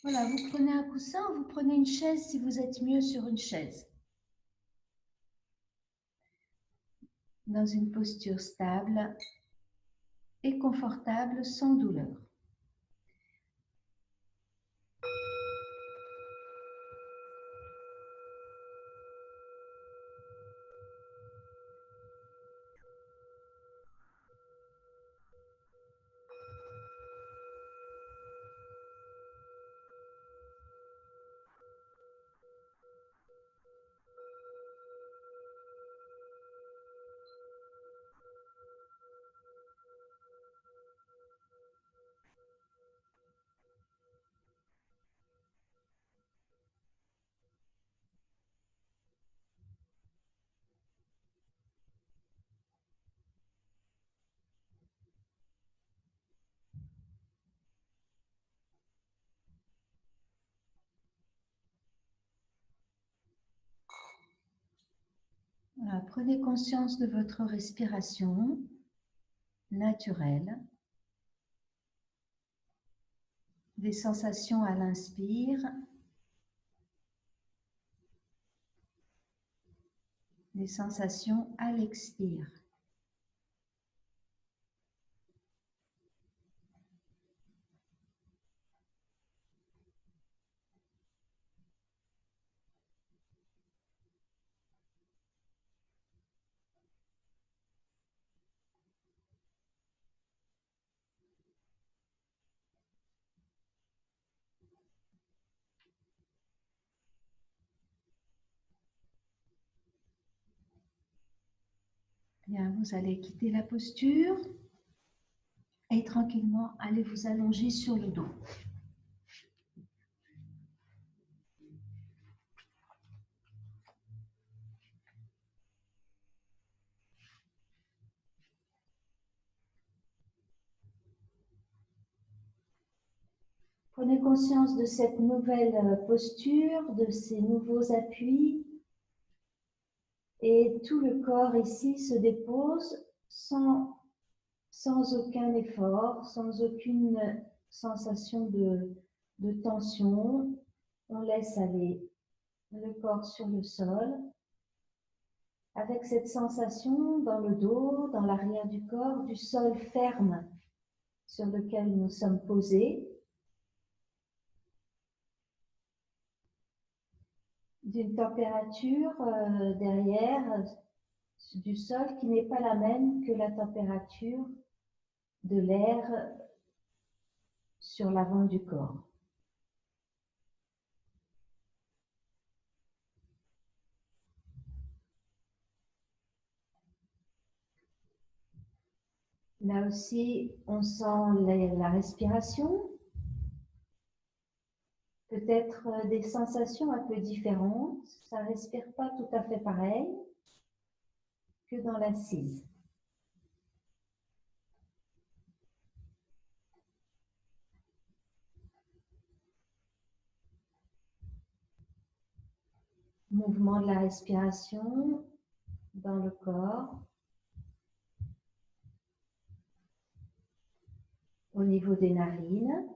Voilà, vous prenez un coussin ou vous prenez une chaise si vous êtes mieux sur une chaise. Dans une posture stable et confortable sans douleur. Voilà, prenez conscience de votre respiration naturelle, des sensations à l'inspire, des sensations à l'expire. Bien, vous allez quitter la posture et tranquillement allez vous allonger sur le dos. Prenez conscience de cette nouvelle posture, de ces nouveaux appuis, et tout le corps ici se dépose sans aucun effort, sans aucune sensation de tension. On laisse aller le corps sur le sol, avec cette sensation dans le dos, dans l'arrière du corps, du sol ferme sur lequel nous sommes posés, d'une température derrière du sol qui n'est pas la même que la température de l'air sur l'avant du corps. Là aussi, on sent la respiration, peut-être des sensations un peu différentes. Ça ne respire pas tout à fait pareil que dans l'assise. Mouvement de la respiration dans le corps, au niveau des narines.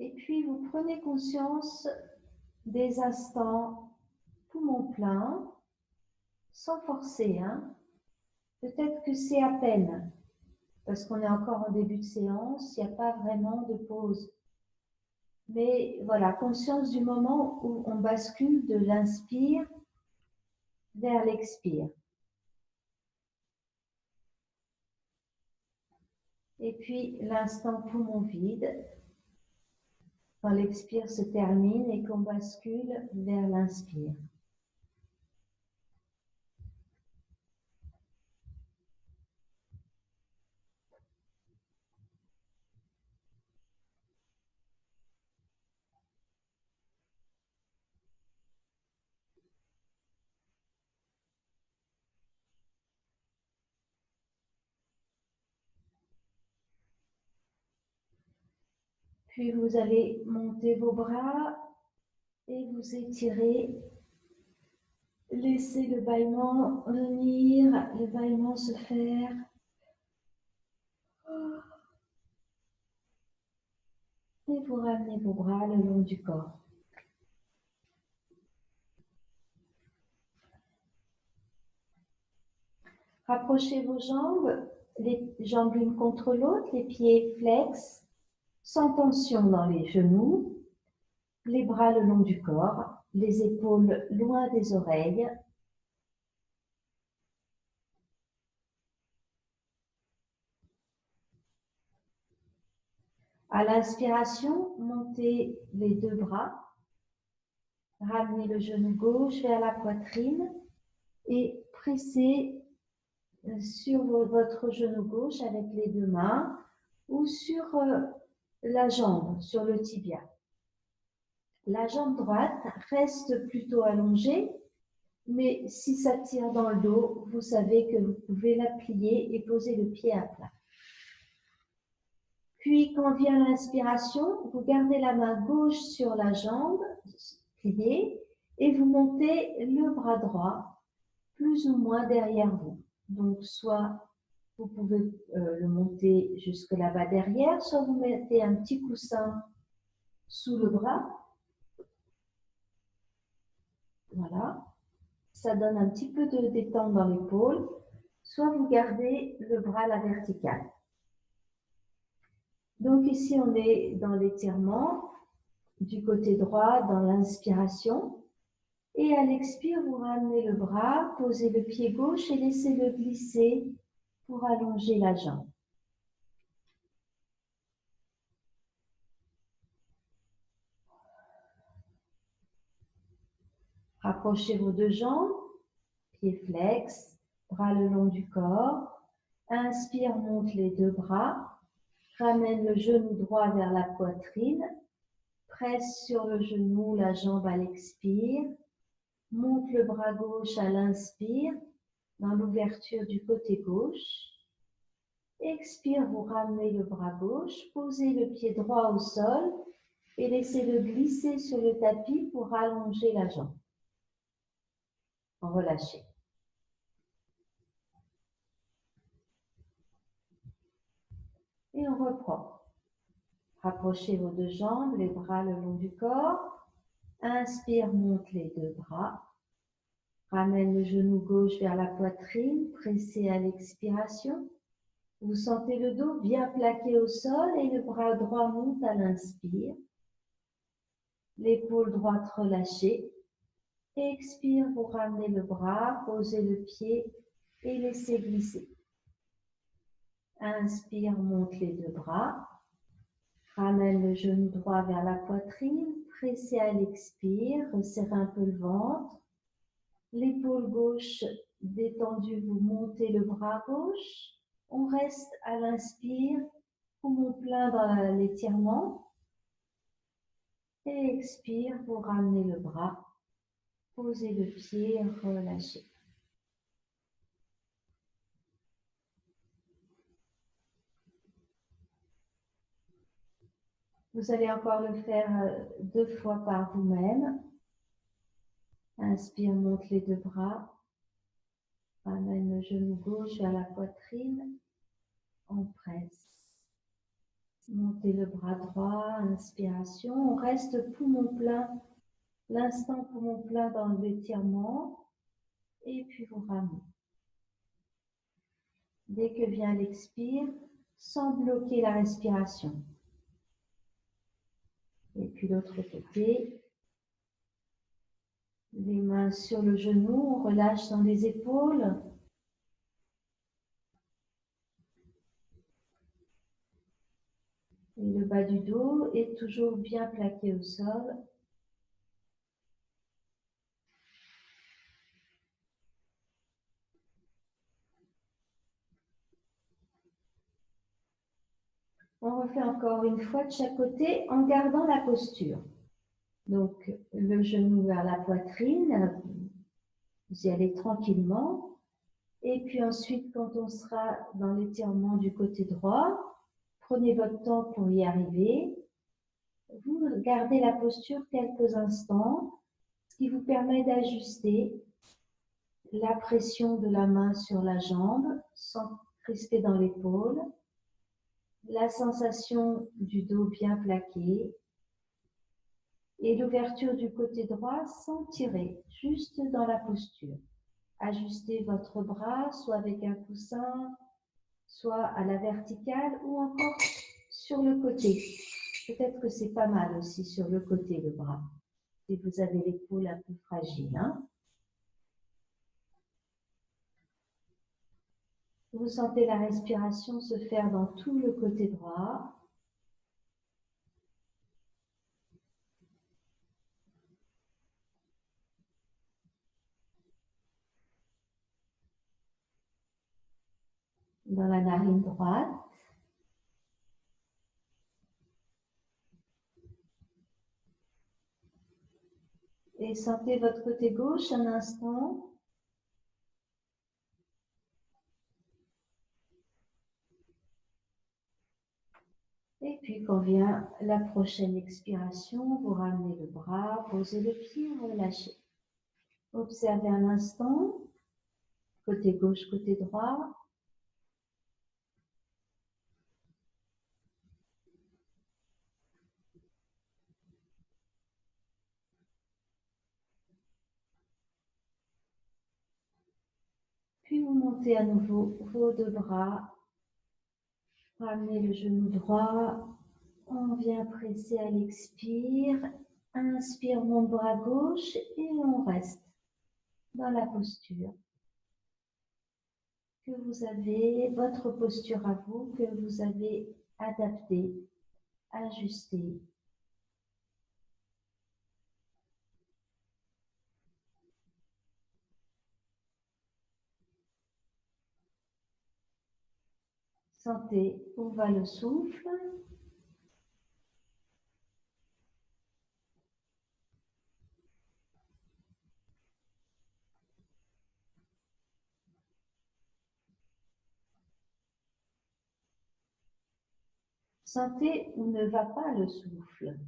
Et puis, vous prenez conscience des instants poumon plein, sans forcer, hein. Peut-être que c'est à peine, parce qu'on est encore en début de séance, il n'y a pas vraiment de pause. Mais voilà, conscience du moment où on bascule de l'inspire vers l'expire. Et puis l'instant poumon vide, quand l'expire se termine et qu'on bascule vers l'inspire. Puis vous allez monter vos bras et vous étirer Laissez le bâillement venir, le bâillement se faire. Et vous ramenez vos bras le long du corps. Rapprochez vos jambes, les jambes l'une contre l'autre, les pieds flex, sans tension dans les genoux, les bras le long du corps, les épaules loin des oreilles. À l'inspiration, montez les deux bras, ramenez le genou gauche vers la poitrine et pressez sur votre genou gauche avec les deux mains ou sur la jambe, sur le tibia. La jambe droite reste plutôt allongée, mais si ça tire dans le dos, vous savez que vous pouvez la plier et poser le pied à plat. Puis, quand vient l'inspiration, vous gardez la main gauche sur la jambe pliée et vous montez le bras droit plus ou moins derrière vous. Donc, soit vous pouvez le monter jusque là-bas derrière, soit vous mettez un petit coussin sous le bras. Voilà. Ça donne un petit peu de détente dans l'épaule. Soit vous gardez le bras à la verticale. Donc ici, on est dans l'étirement du côté droit, dans l'inspiration. Et à l'expire, vous ramenez le bras, posez le pied gauche et laissez-le glisser pour allonger la jambe. Rapprochez vos deux jambes, pieds flex, bras le long du corps. Inspire, monte les deux bras. Ramène le genou droit vers la poitrine. Presse sur le genou, la jambe à l'expire. Monte le bras gauche à l'inspire, dans l'ouverture du côté gauche. Expire, vous ramenez le bras gauche, posez le pied droit au sol et laissez-le glisser sur le tapis pour allonger la jambe. Relâchez. Et on reprend. Rapprochez vos deux jambes, les bras le long du corps. Inspire, monte les deux bras. Ramène le genou gauche vers la poitrine, pressez à l'expiration. Vous sentez le dos bien plaqué au sol et le bras droit monte à l'inspire. L'épaule droite relâchée. Expire, vous ramenez le bras, posez le pied et laissez glisser. Inspire, monte les deux bras. Ramène le genou droit vers la poitrine, pressez à l'expire, resserrez un peu le ventre. L'épaule gauche détendue, vous montez le bras gauche. On reste à l'inspire, poumon plein dans l'étirement. Et expire, vous ramenez le bras, posez le pied, relâchez. Vous allez encore le faire 2 fois par vous-même. Inspire, monte les deux bras. Ramène le genou gauche vers la poitrine. On presse. Montez le bras droit, inspiration. On reste poumon plein, l'instant poumon plein dans l'étirement. Et puis vous ramenez. Dès que vient l'expire, sans bloquer la respiration. Et puis l'autre côté. Les mains sur le genou, on relâche dans les épaules. Et le bas du dos est toujours bien plaqué au sol. On refait encore une fois de chaque côté en gardant la posture. Donc, le genou vers la poitrine, vous y allez tranquillement. Et puis ensuite, quand on sera dans l'étirement du côté droit, prenez votre temps pour y arriver. Vous gardez la posture quelques instants, ce qui vous permet d'ajuster la pression de la main sur la jambe sans crisper dans l'épaule, la sensation du dos bien plaqué et l'ouverture du côté droit sans tirer, juste dans la posture. Ajustez votre bras, soit avec un coussin, soit à la verticale ou encore sur le côté. Peut-être que c'est pas mal aussi sur le côté, le bras, si vous avez l'épaule un peu fragile. Hein? Vous sentez la respiration se faire dans tout le côté droit. Dans la narine droite. Et sentez votre côté gauche un instant. Et puis, quand vient la prochaine expiration, vous ramenez le bras, posez le pied, relâchez. Observez un instant, côté gauche, côté droit. Puis vous montez à nouveau vos deux bras. Ramenez le genou droit. On vient presser à l'expire. Inspire, mon bras gauche et on reste dans la posture que vous avez, votre posture à vous, que vous avez adaptée, ajustée. Sentez où va le souffle. Sentez où ne va pas le souffle.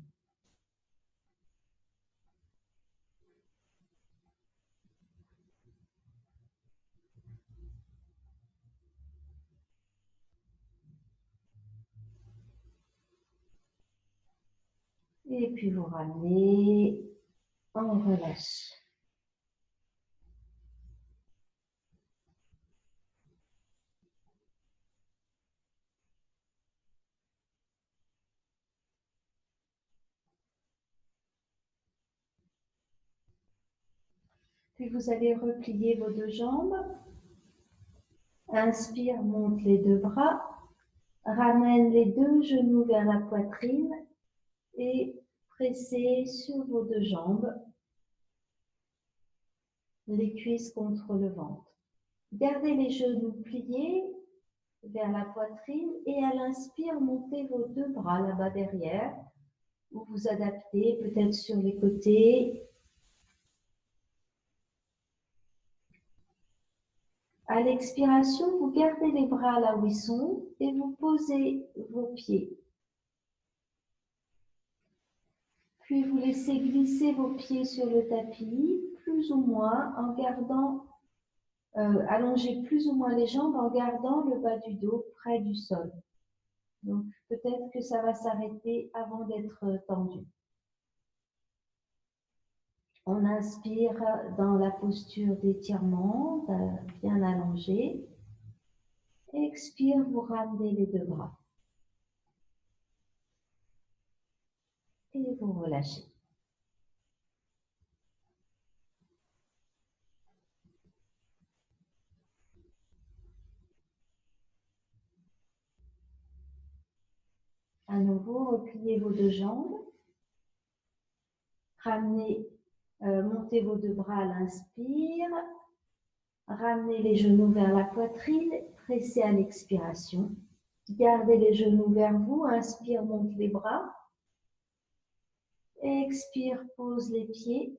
Et puis vous ramenez, on relâche. Puis vous allez replier vos deux jambes. Inspire, monte les deux bras. Ramène les deux genoux vers la poitrine et pressez sur vos deux jambes, les cuisses contre le ventre. Gardez les genoux pliés vers la poitrine et à l'inspire, montez vos deux bras là-bas derrière. Vous vous adaptez peut-être sur les côtés. À l'expiration, vous gardez les bras là où ils sont et vous posez vos pieds. Puis vous laissez glisser vos pieds sur le tapis, plus ou moins, en gardant, allongez plus ou moins les jambes en gardant le bas du dos près du sol. Donc peut-être que ça va s'arrêter avant d'être tendu. On inspire dans la posture d'étirement, bien allongé. Expire, vous ramenez les deux bras. Et vous relâchez. À nouveau, repliez vos deux jambes. Ramenez, montez vos deux bras à l'inspire. Ramenez les genoux vers la poitrine. Pressez à l'expiration. Gardez les genoux vers vous. Inspire, monte les bras. Expire, pose les pieds.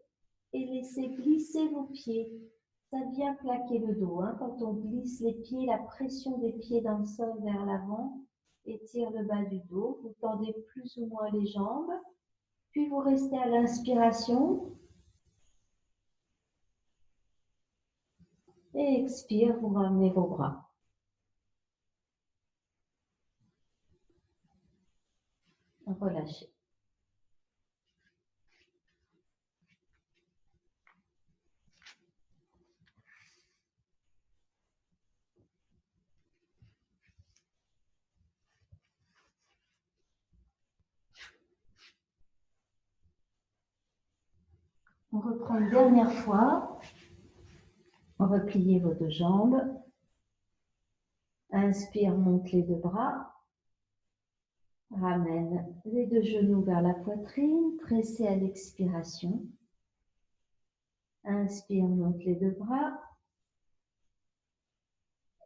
Et laissez glisser vos pieds. Ça vient plaquer le dos. Hein. Quand on glisse les pieds, la pression des pieds dans le sol vers l'avant étire le bas du dos. Vous tendez plus ou moins les jambes. Puis vous restez à l'inspiration. Et expire, vous ramenez vos bras. Relâchez. On reprend une dernière fois. Repliez vos deux jambes. Inspire, monte les deux bras. Ramène les deux genoux vers la poitrine. Pressez à l'expiration. Inspire, monte les deux bras.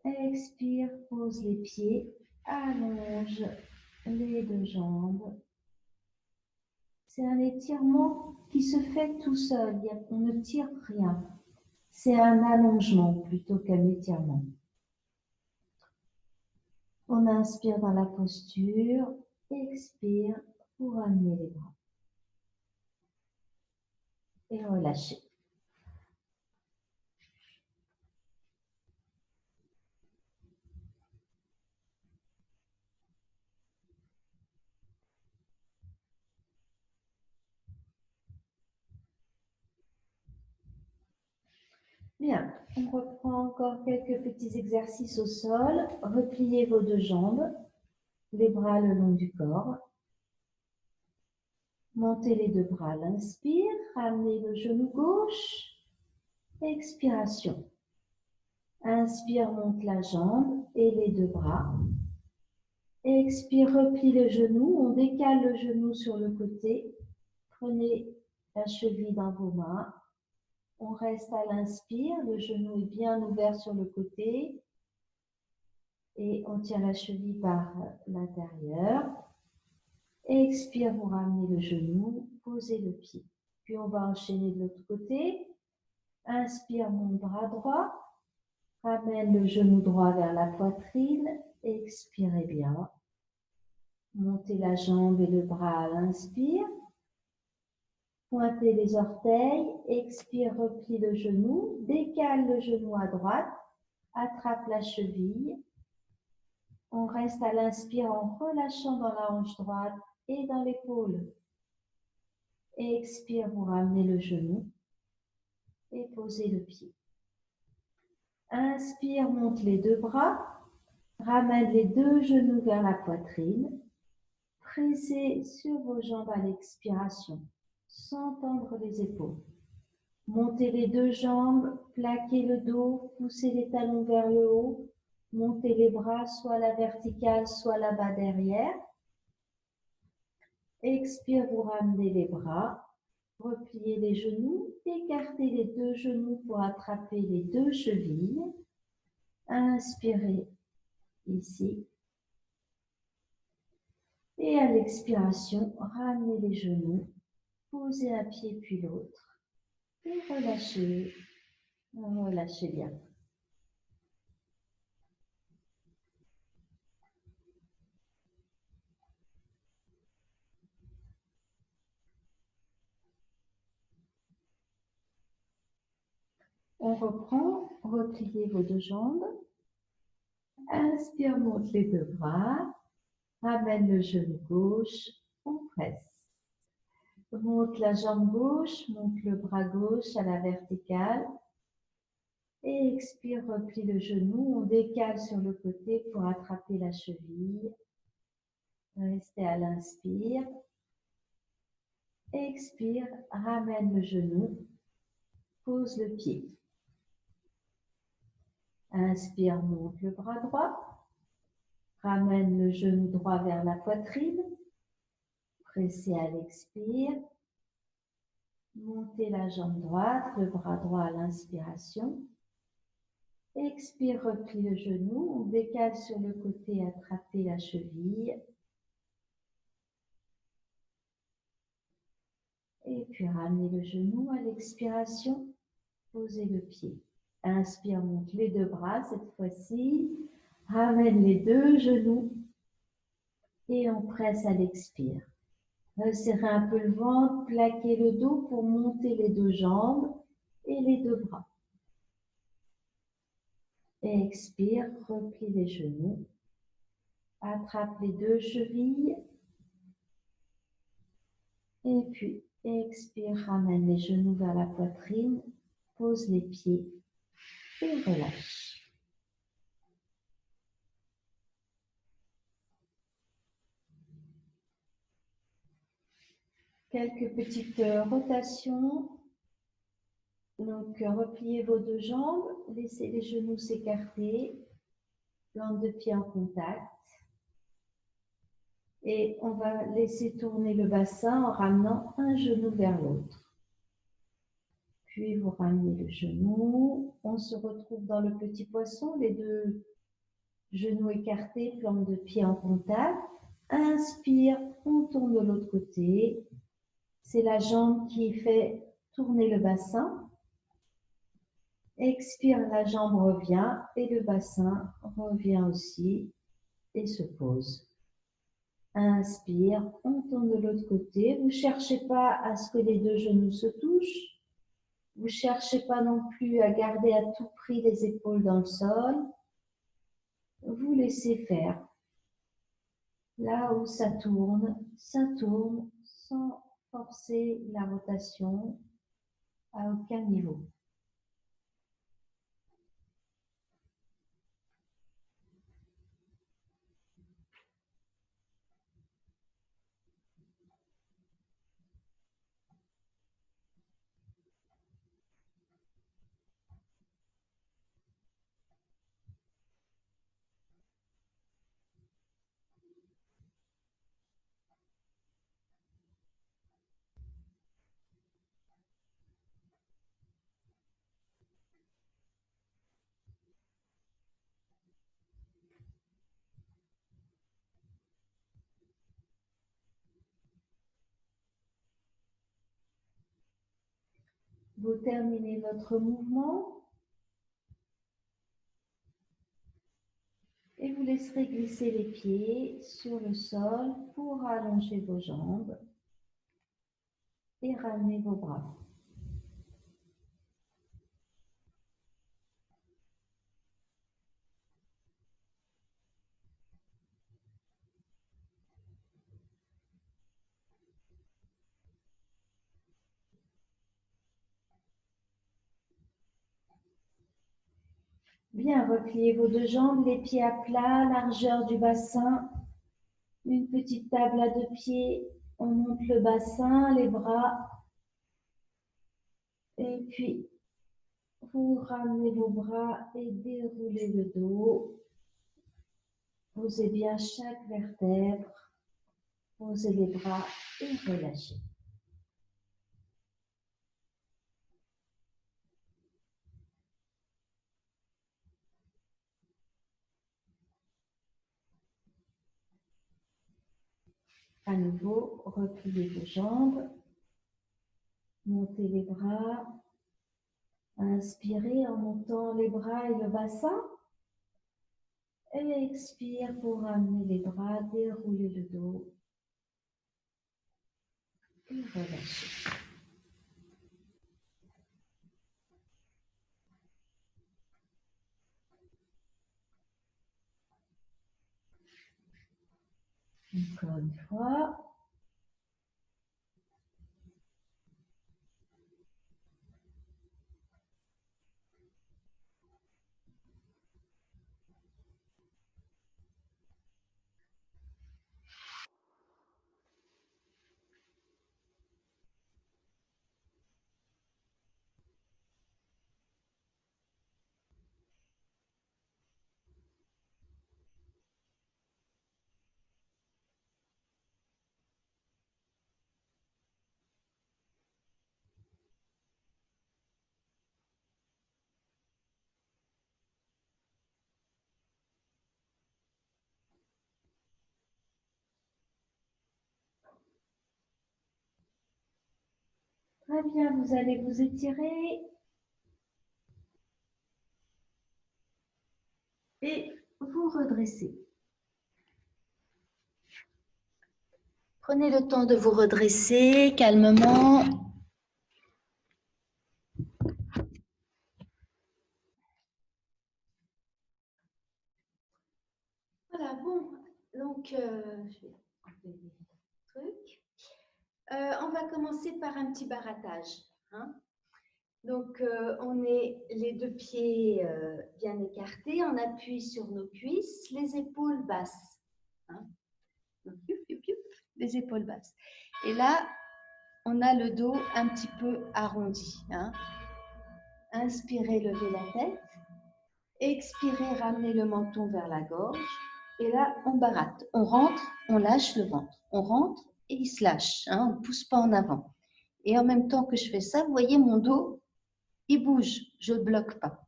Expire, pose les pieds. Allonge les deux jambes. C'est un étirement qui se fait tout seul. On ne tire rien. C'est un allongement plutôt qu'un étirement. On inspire dans la posture. Expire pour ramener les bras. Et relâchez. Bien, on reprend encore quelques petits exercices au sol. Repliez vos deux jambes, les bras le long du corps. Montez les deux bras à l'inspire, ramenez le genou gauche. Expiration. Inspire, monte la jambe et les deux bras. Expire, replie le genou. On décale le genou sur le côté. Prenez la cheville dans vos mains. On reste à l'inspire, le genou est bien ouvert sur le côté et on tient la cheville par l'intérieur. Expire, vous ramenez le genou, posez le pied. Puis on va enchaîner de l'autre côté. Inspire, mon bras droit. Ramène le genou droit vers la poitrine. Expirez bien. Montez la jambe et le bras à l'inspire. Pointez les orteils, expire, replie le genou, décale le genou à droite, attrape la cheville. On reste à l'inspire en relâchant dans la hanche droite et dans l'épaule. Expire, vous ramenez le genou et posez le pied. Inspire, monte les deux bras, ramène les deux genoux vers la poitrine. Pressez sur vos jambes à l'expiration, sans tendre les épaules. Montez les deux jambes, plaquez le dos, poussez les talons vers le haut. Montez les bras, soit à la verticale, soit là-bas derrière. Expire, vous ramenez les bras. Repliez les genoux, écartez les deux genoux pour attraper les deux chevilles. Inspirez ici. Et à l'expiration, ramenez les genoux, posez un pied puis l'autre. Et relâchez, relâchez bien. On reprend, repliez vos deux jambes. Inspire, monte les deux bras. Ramène le genou gauche, on presse. Monte la jambe gauche, monte le bras gauche à la verticale. Et expire, replie le genou, on décale sur le côté pour attraper la cheville. Restez à l'inspire. Expire, ramène le genou, pose le pied. Inspire, monte le bras droit. Ramène le genou droit vers la poitrine. Pressez à l'expire. Montez la jambe droite, le bras droit à l'inspiration. Expire, replie le genou. On décale sur le côté, attrapez la cheville. Et puis ramenez le genou à l'expiration. Posez le pied. Inspire, monte les deux bras cette fois-ci. Ramène les deux genoux. Et on presse à l'expire. Resserrez un peu le ventre, plaquez le dos pour monter les deux jambes et les deux bras. Et expire, replie les genoux. Attrape les deux chevilles. Et puis, expire, ramène les genoux vers la poitrine. Pose les pieds et relâche. Quelques petites rotations. Donc, repliez vos deux jambes, laissez les genoux s'écarter, plante de pied en contact. Et on va laisser tourner le bassin en ramenant un genou vers l'autre. Puis, vous ramenez le genou. On se retrouve dans le petit poisson, les deux genoux écartés, plante de pied en contact. Inspire, on tourne de l'autre côté. C'est la jambe qui fait tourner le bassin. Expire, la jambe revient et le bassin revient aussi et se pose. Inspire, on tourne de l'autre côté. Vous ne cherchez pas à ce que les deux genoux se touchent. Vous ne cherchez pas non plus à garder à tout prix les épaules dans le sol. Vous laissez faire. Là où ça tourne sans forcer la rotation à aucun niveau. Vous terminez votre mouvement et vous laisserez glisser les pieds sur le sol pour allonger vos jambes et ramener vos bras. Bien, repliez vos deux jambes, les pieds à plat, largeur du bassin. Une petite table à deux pieds. On monte le bassin, les bras. Et puis, vous ramenez vos bras et déroulez le dos. Posez bien chaque vertèbre. Posez les bras et relâchez. À nouveau, repliez vos jambes. Montez les bras. Inspirez en montant les bras et le bassin. Et expire pour ramener les bras, dérouler le dos. Et relâchez. Encore une fois. Très bien, vous allez vous étirer. Et vous redresser. Prenez le temps de vous redresser calmement. Donc, je vais enlever les trucs. On va commencer par un petit barattage. Hein. Donc, on est les deux pieds bien écartés, on appuie sur nos cuisses, les épaules basses. Hein. Donc, les épaules basses. Et là, on a le dos un petit peu arrondi. Hein. Inspirez, levez la tête. Expirez, ramenez le menton vers la gorge. Et là, on baratte. On rentre, on lâche le ventre. On rentre et il se lâche. Hein. On ne pousse pas en avant. Et en même temps que je fais ça, vous voyez mon dos, il bouge. Je ne bloque pas.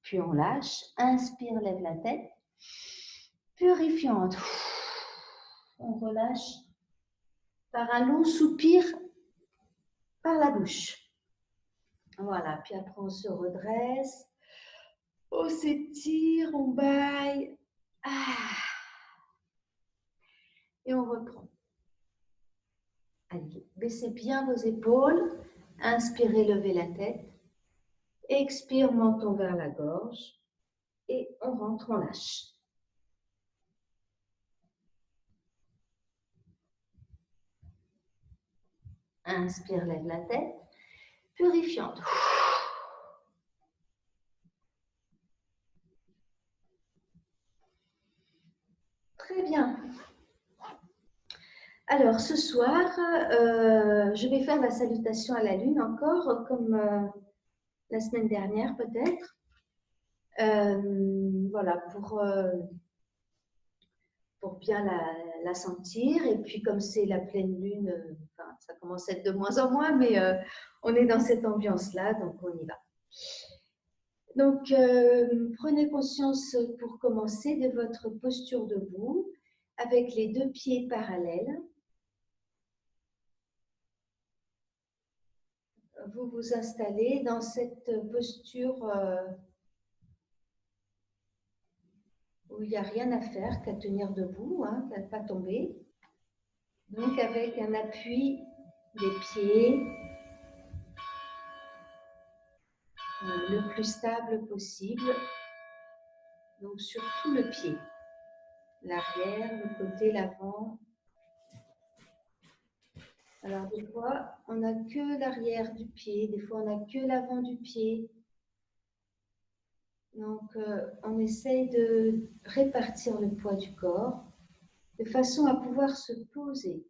Puis on lâche. Inspire, lève la tête. Purifiante. On relâche par un long soupir par la bouche. Voilà. Puis après, on se redresse. On s'étire, on baille. Et on reprend. Allez, baissez bien vos épaules. Inspirez, levez la tête. Expire, menton vers la gorge. Et on rentre, on lâche. Inspire, lève la tête. Purifiante. Très bien. Alors, ce soir, je vais faire la salutation à la lune encore, comme la semaine dernière peut-être. Voilà, pour bien la sentir. Et puis, comme c'est la pleine lune, enfin, ça commence à être de moins en moins, mais on est dans cette ambiance-là, donc on y va. Donc, prenez conscience pour commencer de votre posture debout avec les deux pieds parallèles. Vous vous installez dans cette posture où il n'y a rien à faire qu'à tenir debout, hein, qu'à ne pas tomber. Donc, avec un appui des pieds le plus stable possible. Donc, sur tout le pied. L'arrière, le côté, l'avant. Alors, des fois, on n'a que l'arrière du pied. Des fois, on n'a que l'avant du pied. Donc, on essaye de répartir le poids du corps de façon à pouvoir se poser.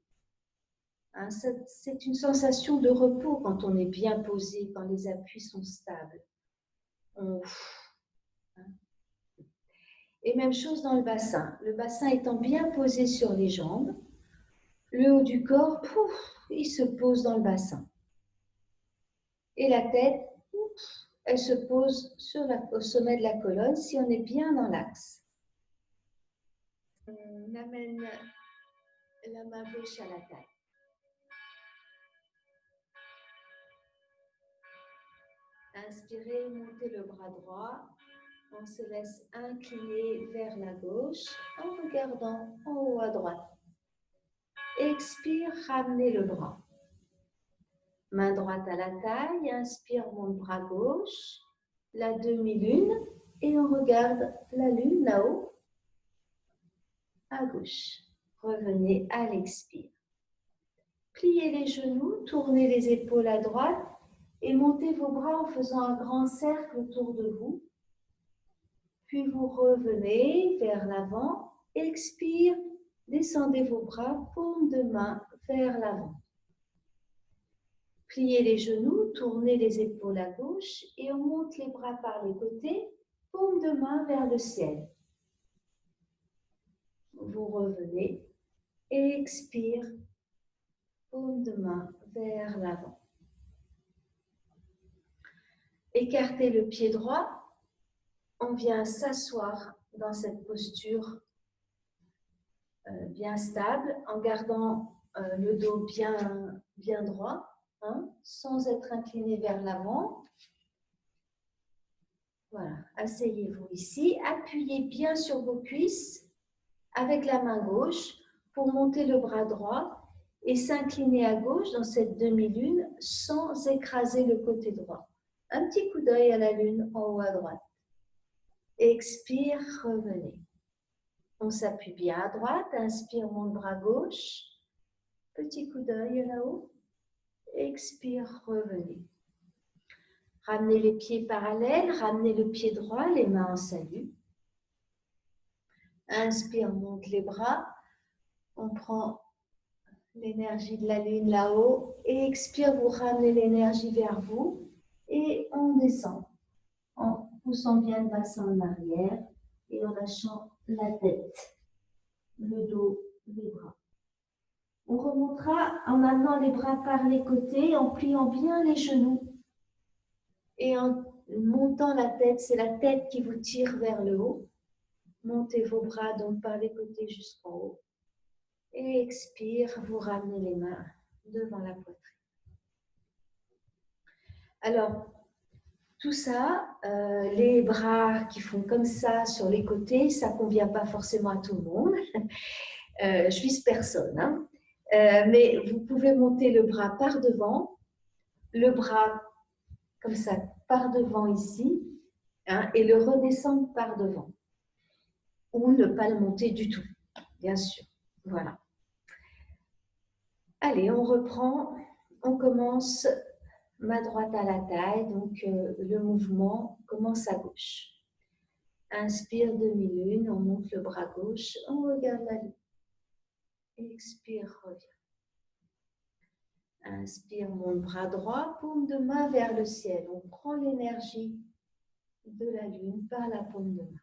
Hein, c'est une sensation de repos quand on est bien posé, quand les appuis sont stables. Et même chose dans le bassin. Le bassin étant bien posé sur les jambes, le haut du corps, il se pose dans le bassin. Et la tête, elle se pose au sommet de la colonne si on est bien dans l'axe. On amène la main gauche à la taille. Inspirez, montez le bras droit. On se laisse incliner vers la gauche en regardant en haut à droite. Expire, ramenez le bras. Main droite à la taille, inspire, monte bras gauche, la demi-lune et on regarde la lune là-haut à gauche. Revenez à l'expire. Pliez les genoux, tournez les épaules à droite et montez vos bras en faisant un grand cercle autour de vous. Puis vous revenez vers l'avant, expire, descendez vos bras, paume de main vers l'avant. Pliez les genoux, tournez les épaules à gauche et on monte les bras par les côtés, paume de main vers le ciel. Vous revenez, expire, paume de main vers l'avant. Écartez le pied droit, on vient s'asseoir dans cette posture bien stable, en gardant le dos bien droit, hein, sans être incliné vers l'avant. Voilà, asseyez-vous ici, appuyez bien sur vos cuisses avec la main gauche pour monter le bras droit et s'incliner à gauche dans cette demi-lune sans écraser le côté droit. Un petit coup d'œil à la lune en haut à droite. Expire, revenez. On s'appuie bien à droite. Inspire, monte bras gauche. Petit coup d'œil là-haut. Expire, revenez. Ramenez les pieds parallèles. Ramenez le pied droit, les mains en salut. Inspire, monte les bras. On prend l'énergie de la lune là-haut. Et expire, vous ramenez l'énergie vers vous. Et on descend en poussant bien le bassin en arrière et en lâchant la tête, le dos, les bras. On remontera en amenant les bras par les côtés, en pliant bien les genoux et en montant la tête. C'est la tête qui vous tire vers le haut. Montez vos bras donc par les côtés jusqu'en haut. Et expire, vous ramenez les mains devant la poitrine. Alors, tout ça, les bras qui font comme ça sur les côtés, ça ne convient pas forcément à tout le monde. Je vise personne, hein. Mais vous pouvez monter le bras par devant, le bras comme ça par devant ici, hein, et le redescendre par devant. Ou ne pas le monter du tout, bien sûr. Voilà. Allez, on reprend, on commence main droite à la taille, donc le mouvement commence à gauche. Inspire, demi-lune, on monte le bras gauche, on regarde la lune. Expire, reviens. Inspire, monte bras droit, paume de main vers le ciel. On prend l'énergie de la lune par la paume de main.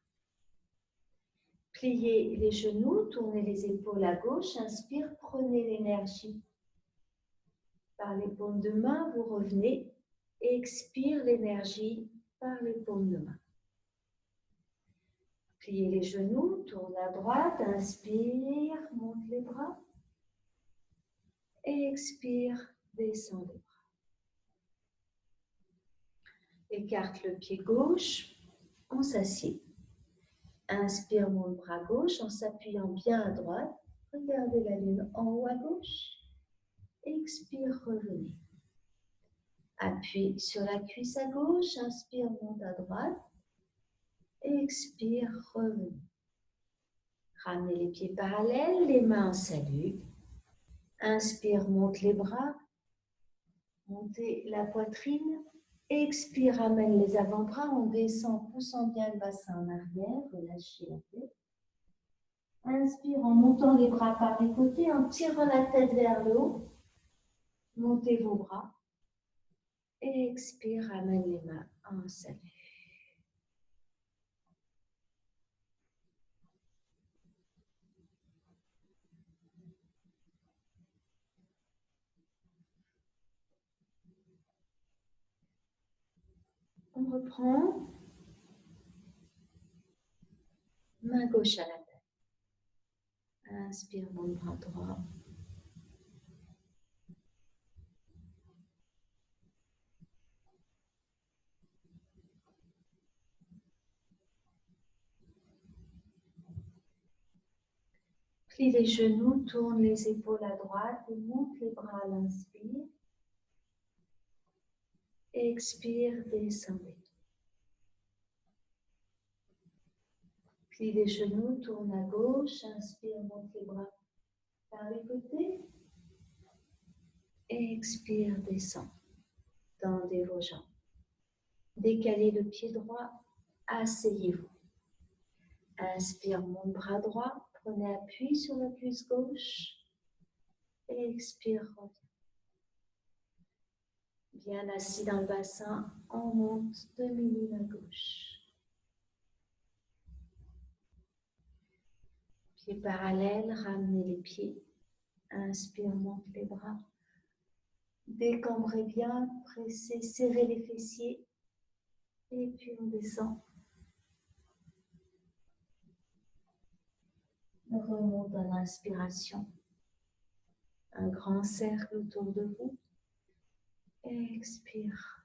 Pliez les genoux, tournez les épaules à gauche. Inspire, prenez l'énergie par les paumes de main, vous revenez. Expire l'énergie par les paumes de main. Pliez les genoux, tourne à droite, inspire, monte les bras. Expire, descend les bras. Écarte le pied gauche, on s'assied. Inspire, monte bras gauche en s'appuyant bien à droite. Regardez la lune en haut à gauche. Expire, revenez. Appuie sur la cuisse à gauche, inspire, monte à droite. Expire, revenez. Ramenez les pieds parallèles, les mains en salut. Inspire, monte les bras. Montez la poitrine. Expire, ramène les avant-bras. On descend, poussant bien le bassin en arrière. Relâchez la tête. Inspire en montant les bras par les côtés, en tirant la tête vers le haut. Montez vos bras. Et expire, ramène les mains en salut. On reprend. Main gauche à la tête. Inspire, mon bras droit. Plie les genoux, tourne les épaules à droite et monte les bras à l'inspire. Expire, descendez. Plie les genoux, tourne à gauche, inspire, monte les bras par les côtés. Expire, descend. Tendez vos jambes. Décalez le pied droit, asseyez-vous. Inspire, monte bras droit, prenez appui sur la cuisse gauche. Expire, reviens. Bien assis dans le bassin, on monte demi-lune à gauche. Pieds parallèles, ramenez les pieds. Inspire, monte les bras. Décambrez bien, pressez, serrez les fessiers. Et puis on descend. On remonte à l'inspiration. Un grand cercle autour de vous. Expire.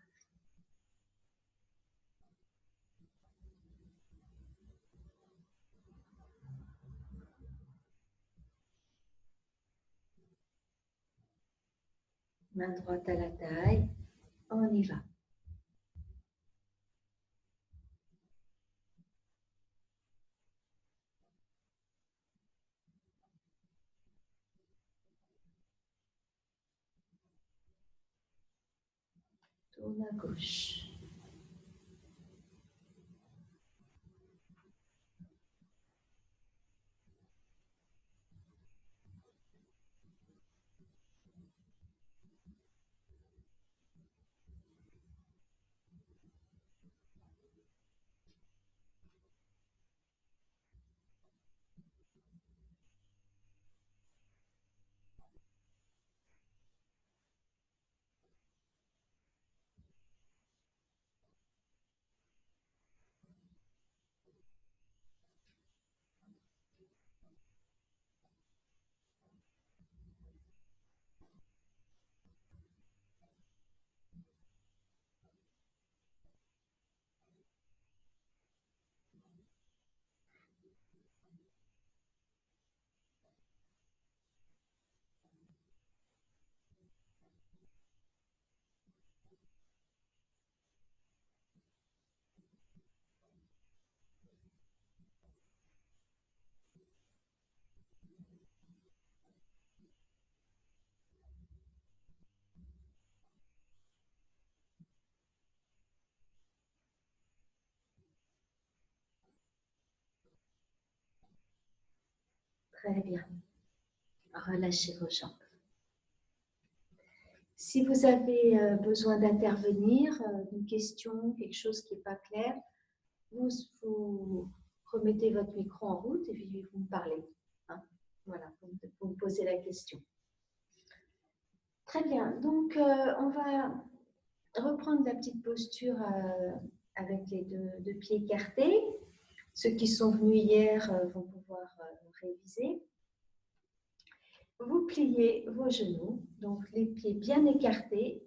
Main droite à la taille. On y va. tourne à gauche. Très bien. Relâchez vos jambes. Si vous avez besoin d'intervenir, une question, quelque chose qui n'est pas clair, vous remettez votre micro en route et puis vous me parlez. Hein? Voilà, vous me posez la question. Très bien. Donc, on va reprendre la petite posture avec les deux pieds écartés. Ceux qui sont venus hier vont pouvoir réviser. Vous pliez vos genoux, donc les pieds bien écartés,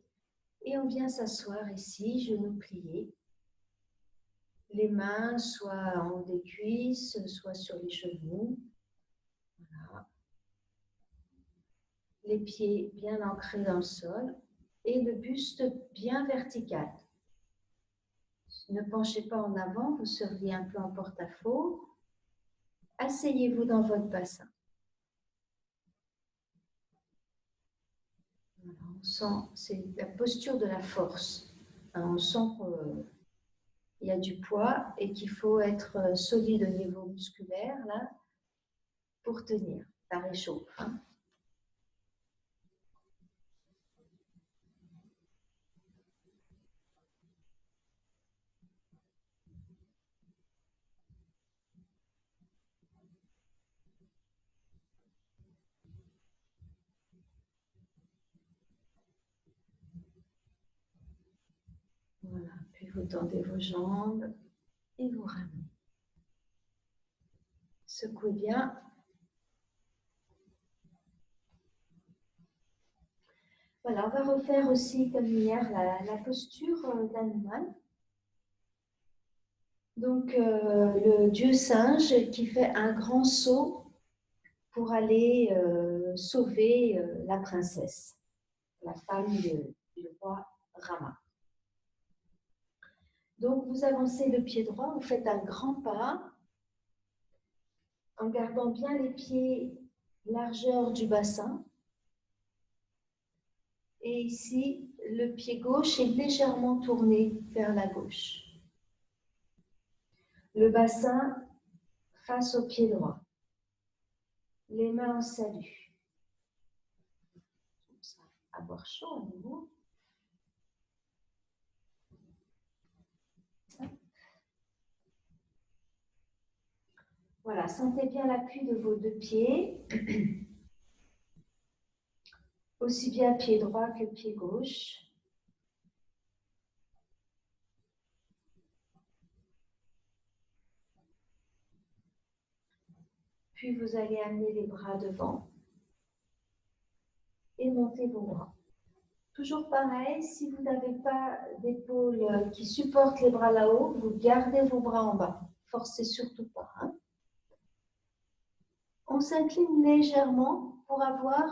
et on vient s'asseoir ici, genoux pliés. Les mains soit en haut des cuisses, soit sur les genoux. Voilà. Les pieds bien ancrés dans le sol et le buste bien vertical. Ne penchez pas en avant, vous seriez un peu en porte-à-faux. Asseyez-vous dans votre bassin. Voilà, on sent, c'est la posture de la force. On sent qu'il y a du poids et qu'il faut être solide au niveau musculaire là, pour tenir. Ça réchauffe. Hein. Voilà, puis vous tendez vos jambes et vous ramenez. Secouez bien. Voilà, on va refaire aussi comme hier la posture d'animal. Donc, le dieu singe qui fait un grand saut pour aller sauver la princesse, la femme du roi Rama. Donc, vous avancez le pied droit, vous faites un grand pas en gardant bien les pieds largeur du bassin. Et ici, le pied gauche est légèrement tourné vers la gauche. Le bassin face au pied droit. Les mains en salut. Avoir chaud à nouveau. Voilà, sentez bien l'appui de vos deux pieds. Aussi bien pied droit que pied gauche. Puis vous allez amener les bras devant et monter vos bras. Toujours pareil, si vous n'avez pas d'épaule qui supporte les bras là-haut, vous gardez vos bras en bas. Forcez surtout pas. Hein. On s'incline légèrement pour avoir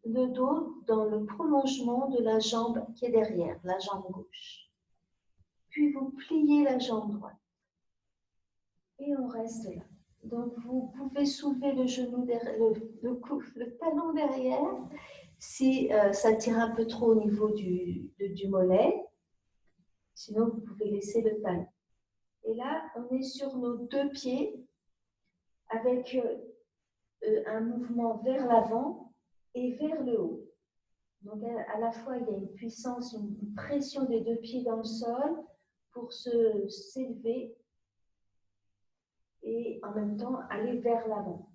le dos dans le prolongement de la jambe qui est derrière, la jambe gauche. Puis vous pliez la jambe droite. Et on reste là. Donc, vous pouvez soulever le genou, le talon derrière si ça tire un peu trop au niveau du mollet. Sinon, vous pouvez laisser le talon. Et là, on est sur nos deux pieds avec un mouvement vers l'avant et vers le haut. Donc, à la fois, il y a une puissance, une pression des deux pieds dans le sol pour s'élever et en même temps aller vers l'avant.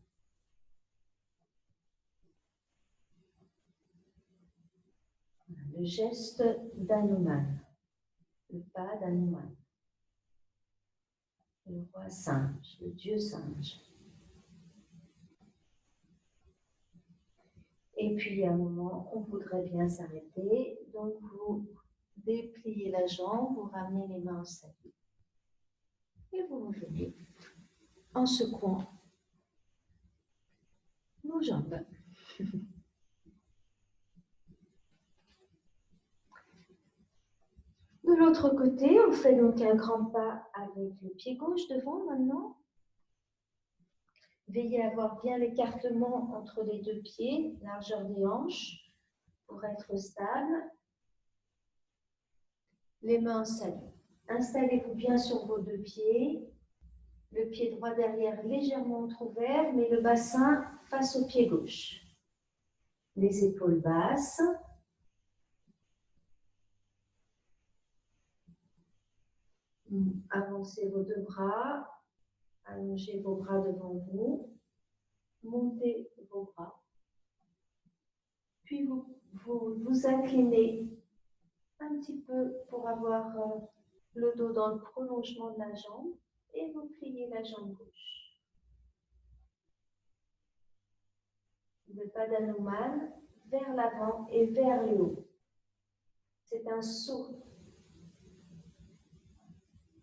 Le geste d'Hanuman, le pas d'Hanuman, le roi singe, le dieu singe. Et puis, à un moment, on voudrait bien s'arrêter. Donc, vous dépliez la jambe, vous ramenez les mains en salut. Et vous revenez en secouant vos jambes. De l'autre côté, on fait donc un grand pas avec le pied gauche devant maintenant. Veillez à avoir bien l'écartement entre les deux pieds, largeur des hanches, pour être stable. Les mains en salut. Installez-vous bien sur vos deux pieds. Le pied droit derrière légèrement entrouvert, mais le bassin face au pied gauche. Les épaules basses. Avancez vos deux bras. Allongez vos bras devant vous. Montez vos bras. Puis vous inclinez un petit peu pour avoir le dos dans le prolongement de la jambe et vous pliez la jambe gauche. Le pas d'Hanuman vers l'avant et vers le haut. C'est un saut.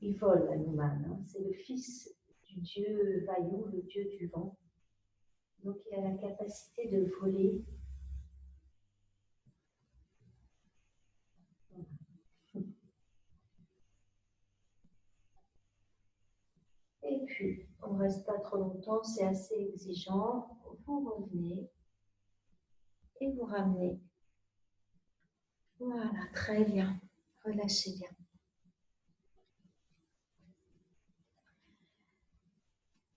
Il vole, Hanuman. Hein. C'est le fils du dieu Vayu, le dieu du vent. Donc il a la capacité de voler. Et puis, on ne reste pas trop longtemps, c'est assez exigeant. Vous revenez et vous ramenez. Voilà, très bien. Relâchez bien.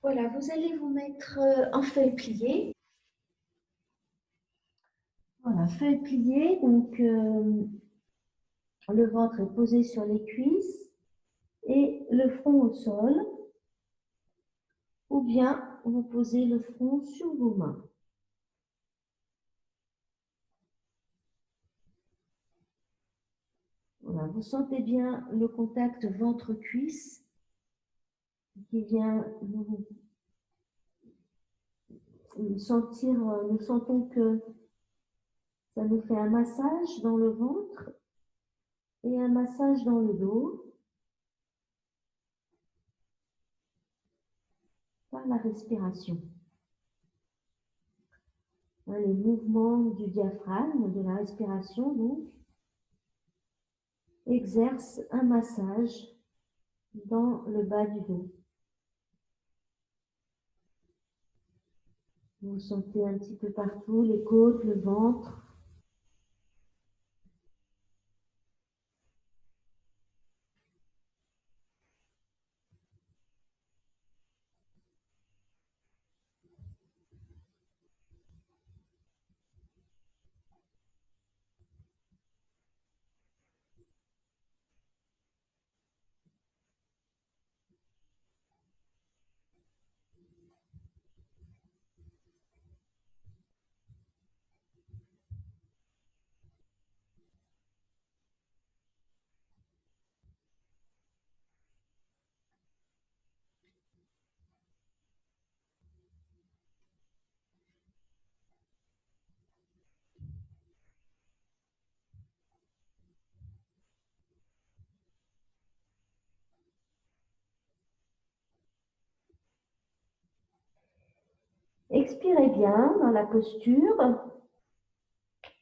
Voilà, vous allez vous mettre en feuille pliée. Voilà, feuille pliée, donc le ventre est posé sur les cuisses et le front au sol. Ou bien vous posez le front sur vos mains. Voilà, vous sentez bien le contact ventre-cuisse qui vient vous sentir, nous sentons que ça nous fait un massage dans le ventre et un massage dans le dos par la respiration. Les mouvements du diaphragme, de la respiration, donc, exercent un massage dans le bas du dos. Vous sentez un petit peu partout les côtes, le ventre. Expirez bien dans la posture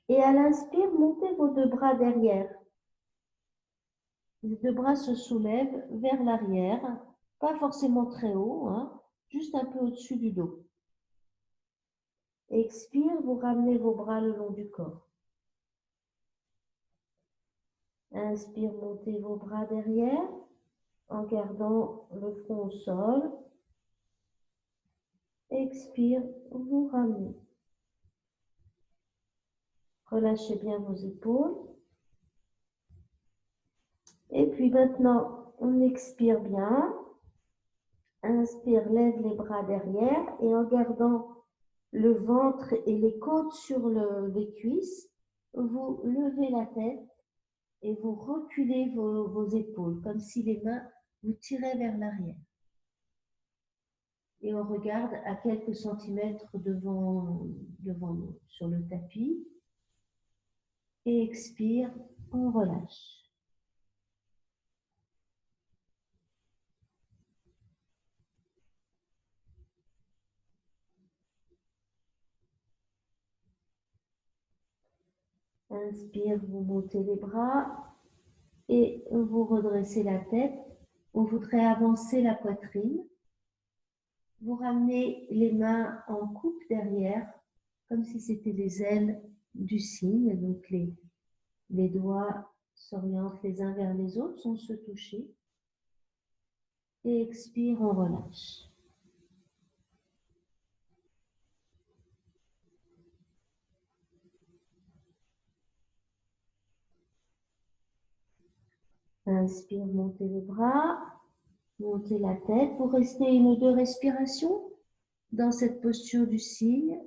et à l'inspire, montez vos deux bras derrière. Les deux bras se soulèvent vers l'arrière, pas forcément très haut, hein, juste un peu au-dessus du dos. Expire, vous ramenez vos bras le long du corps. Inspire, montez vos bras derrière en gardant le front au sol. Expire, vous ramenez. Relâchez bien vos épaules. Et puis maintenant, on expire bien. Inspire, lève les bras derrière et en gardant le ventre et les côtes sur les cuisses, vous levez la tête et vous reculez vos épaules, comme si les mains vous tiraient vers l'arrière. Et on regarde à quelques centimètres devant nous, sur le tapis. Et expire, on relâche. Inspire, vous montez les bras et vous redressez la tête. On voudrait avancer la poitrine. Vous ramenez les mains en coupe derrière, comme si c'était les ailes du cygne. Donc les doigts s'orientent les uns vers les autres sans se toucher. Et expire, on relâche. Inspire, montez les bras, montez la tête. Vous restez 1 ou 2 respirations dans cette posture du cygne.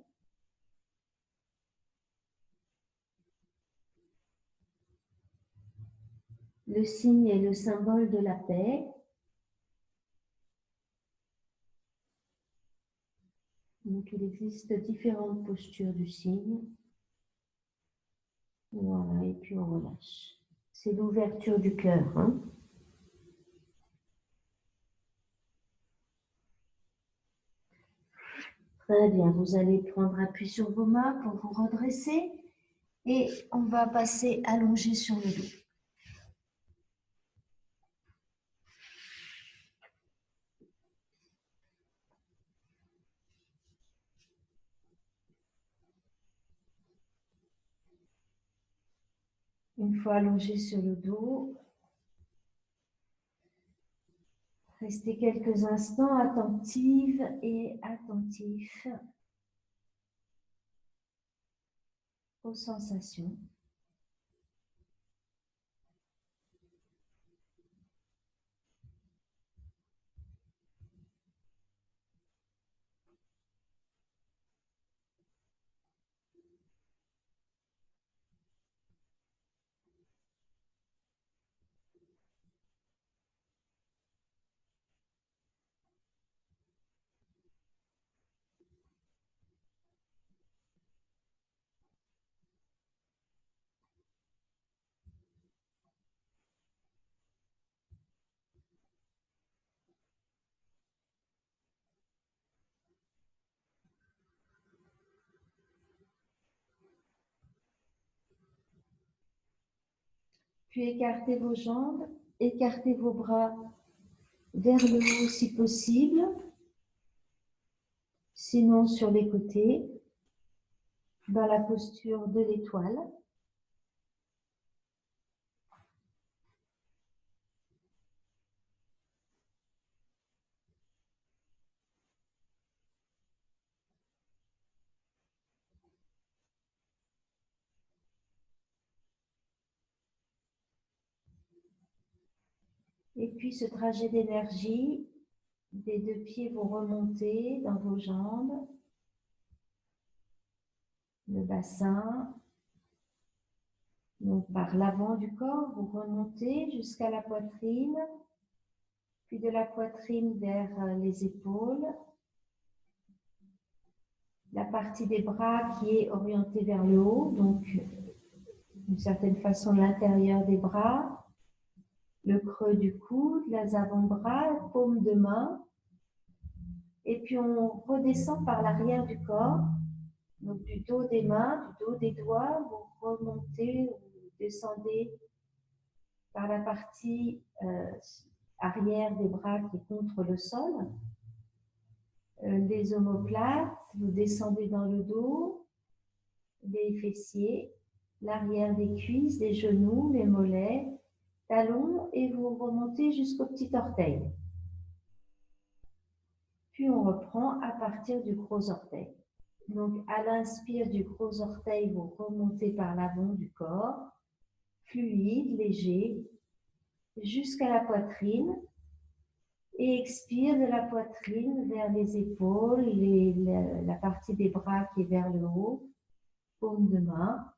Le cygne est le symbole de la paix. Donc, il existe différentes postures du cygne. Voilà, et puis on relâche. C'est l'ouverture du cœur. Hein? Très bien, vous allez prendre appui sur vos mains pour vous redresser et on va passer allongé sur le dos. Une fois allongé sur le dos, restez quelques instants attentive et attentif aux sensations. Puis écartez vos jambes, écartez vos bras vers le haut si possible, sinon sur les côtés, dans la posture de l'étoile. Et puis ce trajet d'énergie, des 2 pieds vont remonter dans vos jambes, le bassin, donc par l'avant du corps, vous remontez jusqu'à la poitrine, puis de la poitrine vers les épaules, la partie des bras qui est orientée vers le haut, donc d'une certaine façon l'intérieur des bras, le creux du coude, les avant-bras, paume de main. Et puis on redescend par l'arrière du corps, donc du dos des mains, du dos des doigts, vous remontez, vous descendez par la partie arrière des bras qui est contre le sol. Les omoplates, vous descendez dans le dos, les fessiers, l'arrière des cuisses, des genoux, les mollets, talon et vous remontez jusqu'au petit orteil. Puis on reprend à partir du gros orteil. Donc à l'inspire du gros orteil, vous remontez par l'avant du corps, fluide, léger, jusqu'à la poitrine. Et expire de la poitrine vers les épaules, la partie des bras qui est vers le haut, paume de main.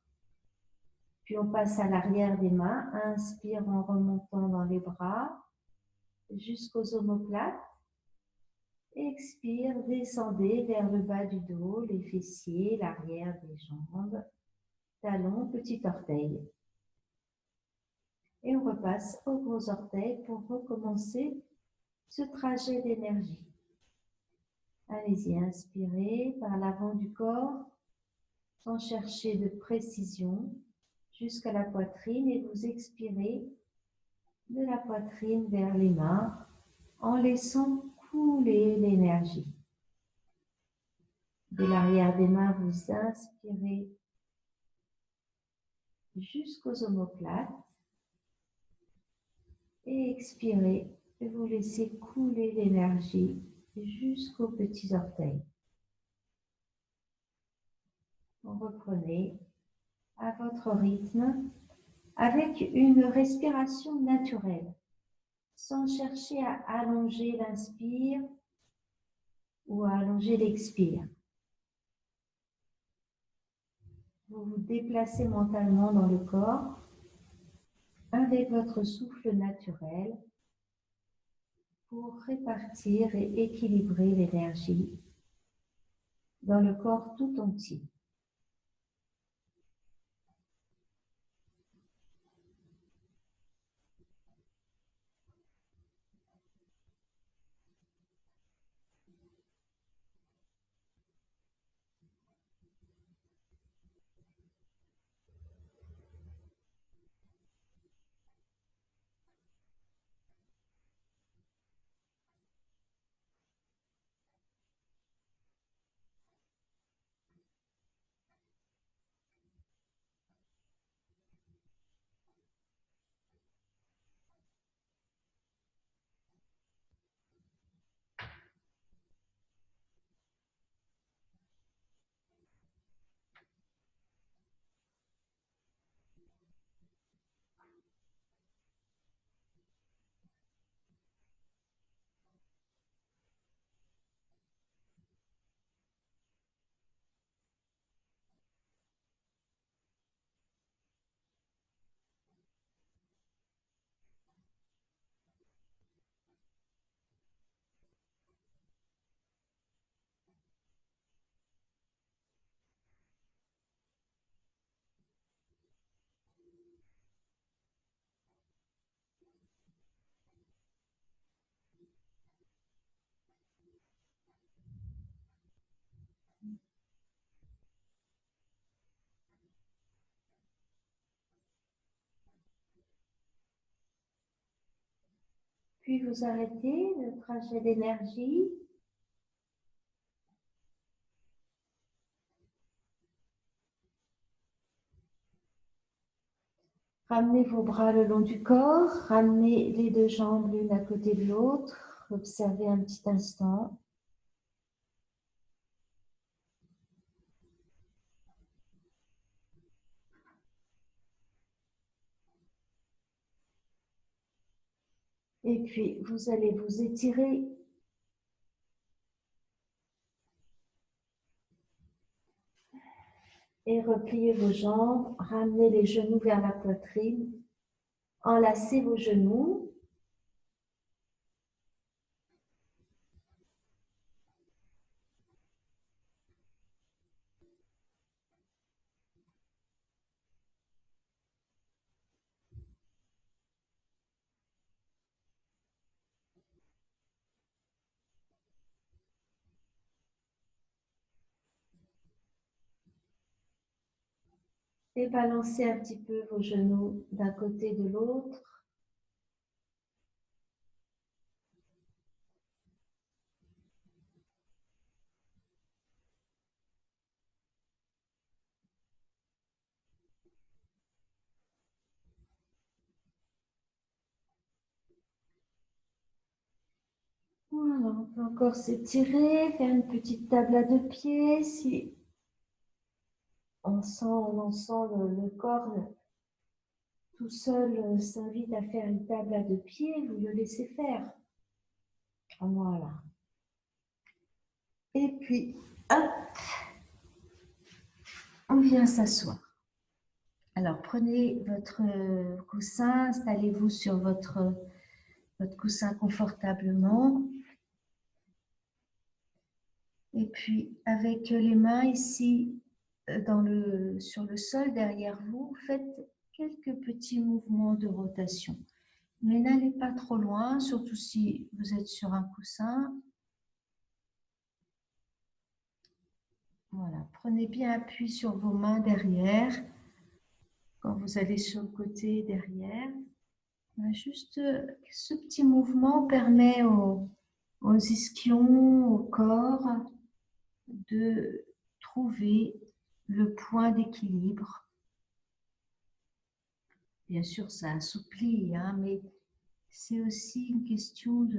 Puis on passe à l'arrière des mains, inspire en remontant dans les bras jusqu'aux omoplates. Expire, descendez vers le bas du dos, les fessiers, l'arrière des jambes, talons, petit orteil. Et on repasse au gros orteil pour recommencer ce trajet d'énergie. Allez-y, inspirez par l'avant du corps, sans chercher de précision, jusqu'à la poitrine et vous expirez de la poitrine vers les mains en laissant couler l'énergie. De l'arrière des mains, vous inspirez jusqu'aux omoplates et expirez et vous laissez couler l'énergie jusqu'aux petits orteils. Reprenez à votre rythme avec une respiration naturelle, sans chercher à allonger l'inspire ou à allonger l'expire. Vous vous déplacez mentalement dans le corps avec votre souffle naturel pour répartir et équilibrer l'énergie dans le corps tout entier. Puis vous arrêtez le trajet d'énergie. Ramenez vos bras le long du corps, ramenez les deux jambes l'une à côté de l'autre. Observez un petit instant. Et puis, vous allez vous étirer. Et repliez vos jambes, ramenez les genoux vers la poitrine, enlacez vos genoux. Et balancez un petit peu vos genoux d'un côté de l'autre. on peut encore s'étirer, faire une petite table à 2 pieds. Si on sent le corps tout seul s'invite à faire une table à 2 pieds, vous le laissez faire. Voilà. Et puis, hop, on vient s'asseoir. Alors, prenez votre coussin, installez-vous sur votre coussin confortablement. Et puis, avec les mains ici, sur le sol derrière vous, faites quelques petits mouvements de rotation. Mais n'allez pas trop loin, surtout si vous êtes sur un coussin. Voilà, prenez bien appui sur vos mains derrière. Quand vous allez sur le côté derrière, juste ce petit mouvement permet aux ischions, au corps, de trouver le point d'équilibre. Bien sûr, ça assouplit, hein, mais c'est aussi une question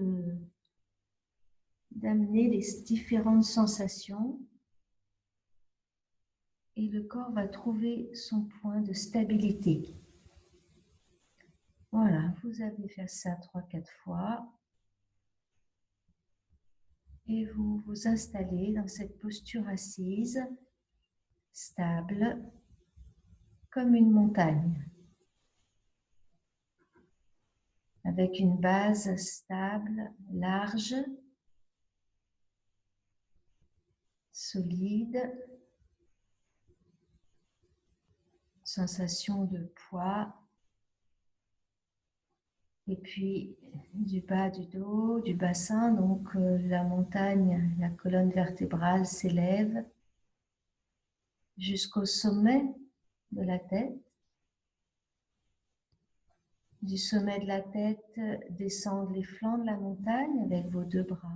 d'amener les différentes sensations et le corps va trouver son point de stabilité. Voilà, vous avez fait ça 3-4 fois et vous vous installez dans cette posture assise, stable, comme une montagne, avec une base stable, large, solide, sensation de poids, et puis du bas du dos, du bassin, donc la montagne, la colonne vertébrale s'élève jusqu'au sommet de la tête. Du sommet de la tête, descendent les flancs de la montagne avec vos 2 bras.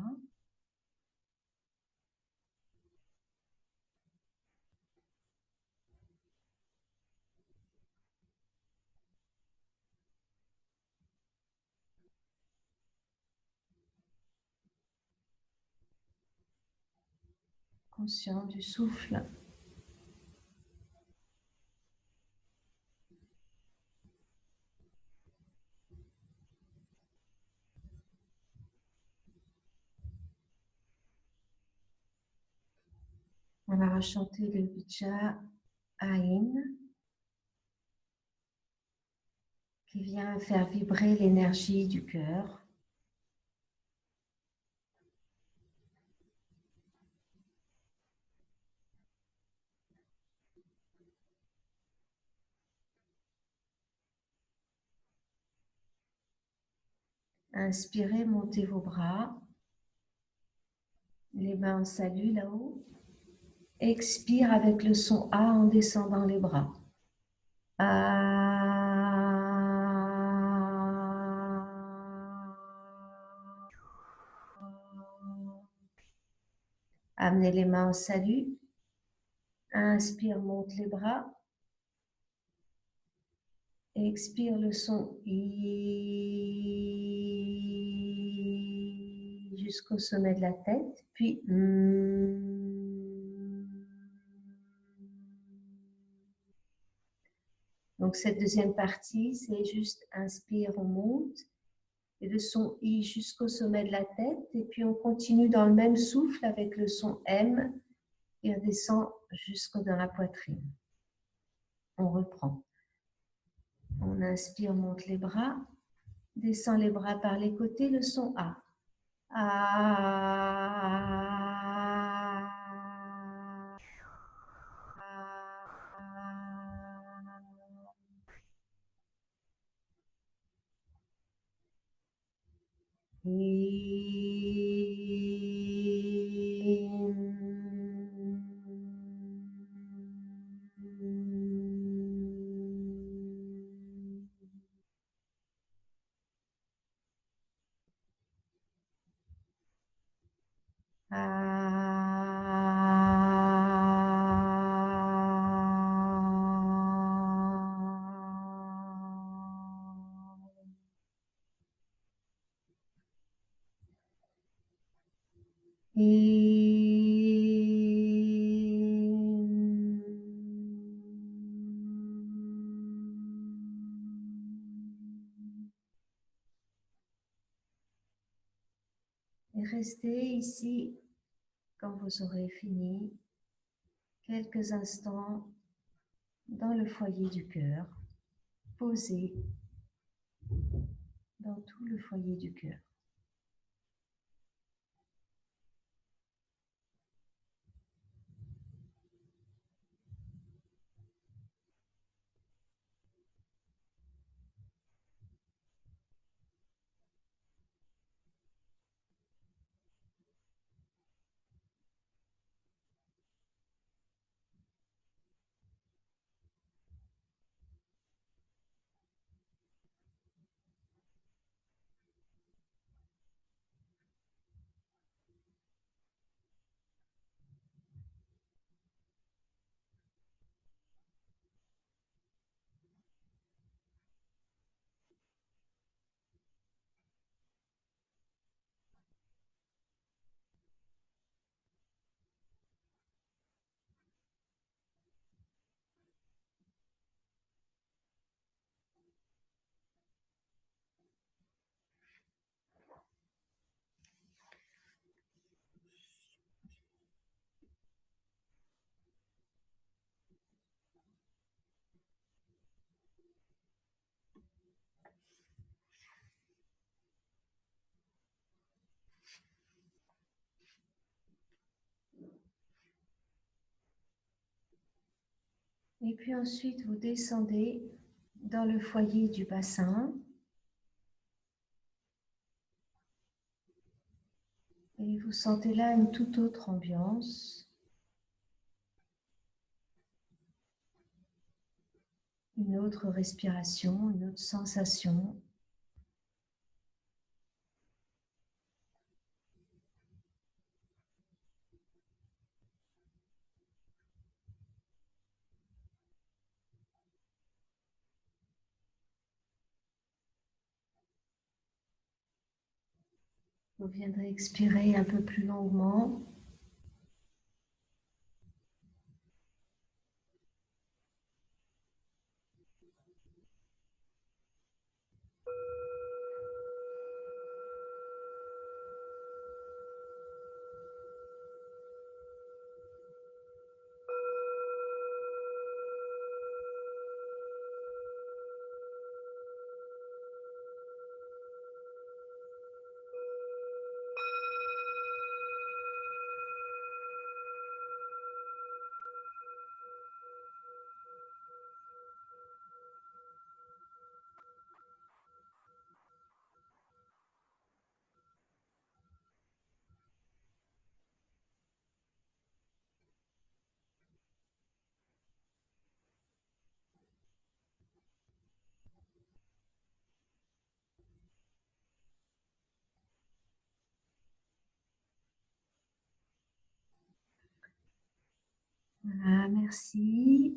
Conscient du souffle. On va rechanter le Vijja Ain qui vient faire vibrer l'énergie du cœur. Inspirez, montez vos bras. Les mains en salut là-haut. Expire avec le son A en descendant les bras. Amenez les mains en salut. Inspire, monte les bras. Expire le son I jusqu'au sommet de la tête. Puis donc cette deuxième partie, c'est juste inspire, on monte. Et le son I jusqu'au sommet de la tête. Et puis on continue dans le même souffle avec le son M. Et on descend jusque dans la poitrine. On reprend. On inspire, monte les bras. Descend les bras par les côtés, le son A. Et restez ici quand vous aurez fini quelques instants dans le foyer du cœur, posé dans tout le foyer du cœur. Et puis ensuite, vous descendez dans le foyer du bassin. Et vous sentez là une toute autre ambiance. Une autre respiration, une autre sensation. Vous viendrez expirer un peu plus longuement. Voilà, merci.